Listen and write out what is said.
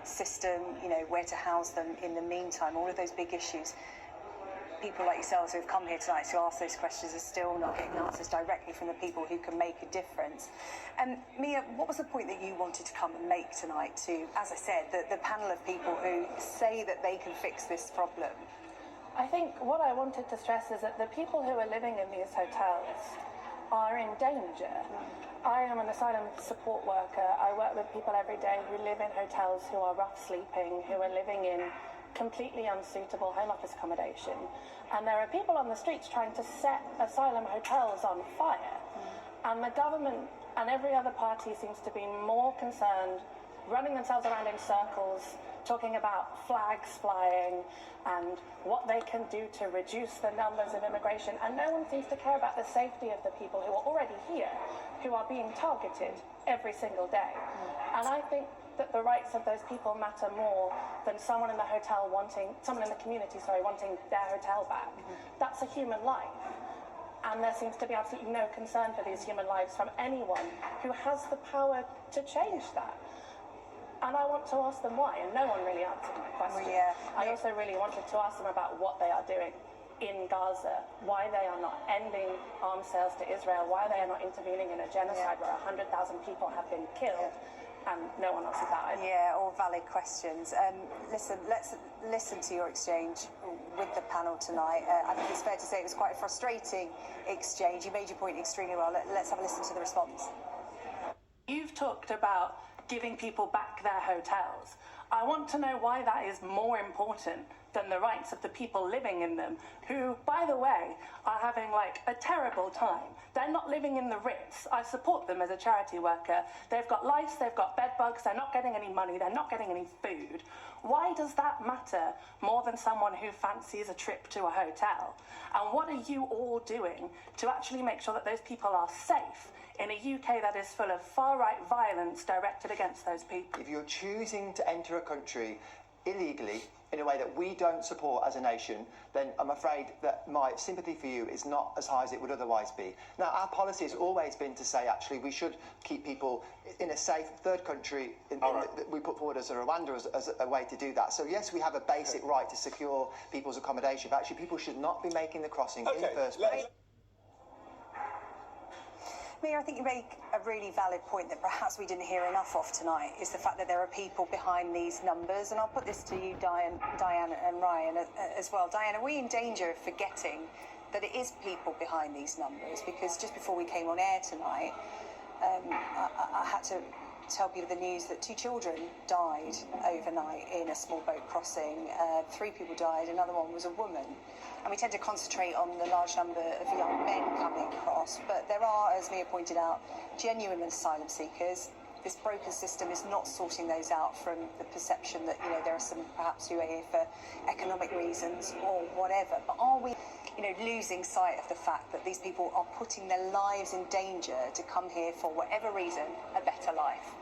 system, where to house them in the meantime, all of those big issues. People like yourselves who have come here tonight to ask those questions are still not getting answers directly from the people who can make a difference. Mia, what was the point that you wanted to come and make tonight to, as I said, the panel of people who say that they can fix this problem? I think what I wanted to stress is that the people who are living in these hotels are in danger. I am an asylum support worker. I work with people every day who live in hotels, who are rough sleeping, who are living in completely unsuitable home office accommodation. And there are people on the streets trying to set asylum hotels on fire. And the government and every other party seems to be more concerned running themselves around in circles, talking about flags flying and what they can do to reduce the numbers of immigration. And no one seems to care about the safety of the people who are already here, who are being targeted every single day. And I think that the rights of those people matter more than someone in the community wanting their hotel back. That's a human life. And there seems to be absolutely no concern for these human lives from anyone who has the power to change that. And I want to ask them why, and no one really answered my question. Well, yeah. I also really wanted to ask them about what they are doing in Gaza, why they are not ending arms sales to Israel, why they are not intervening in a genocide where 100,000 people have been killed. And no one answered that either. Yeah, all valid questions. Listen, let's listen to your exchange with the panel tonight. I think it's fair to say it was quite a frustrating exchange. You made your point extremely well. Let's have a listen to the response. You've talked about giving people back their hotels. I want to know why that is more important than the rights of the people living in them, who, by the way, are having a terrible time. They're not living in the Ritz. I support them as a charity worker. They've got lice, they've got bed bugs, they're not getting any money, they're not getting any food. Why does that matter more than someone who fancies a trip to a hotel? And what are you all doing to actually make sure that those people are safe in a UK that is full of far-right violence directed against those people? If you're choosing to enter a country illegally in a way that we don't support as a nation, then I'm afraid that my sympathy for you is not as high as it would otherwise be. Now, our policy has always been to say, actually, we should keep people in a safe third country that we put forward as a Rwanda as a way to do that. So, yes, we have a basic right to secure people's accommodation, but actually people should not be making the crossing in the first place. Mia, I think you make a really valid point that perhaps we didn't hear enough of tonight, is the fact that there are people behind these numbers. And I'll put this to you, Diane and Ryan as well. Diane, are we in danger of forgetting that it is people behind these numbers? Because just before we came on air tonight, I had to tell people the news that 2 children died overnight in a small boat crossing. 3 people died, another one was a woman. And we tend to concentrate on the large number of young men coming across, but there are, as Mia pointed out, genuine asylum seekers. This broken system is not sorting those out from the perception that, there are some perhaps who are here for economic reasons or whatever. But are we, losing sight of the fact that these people are putting their lives in danger to come here for whatever reason, a better life?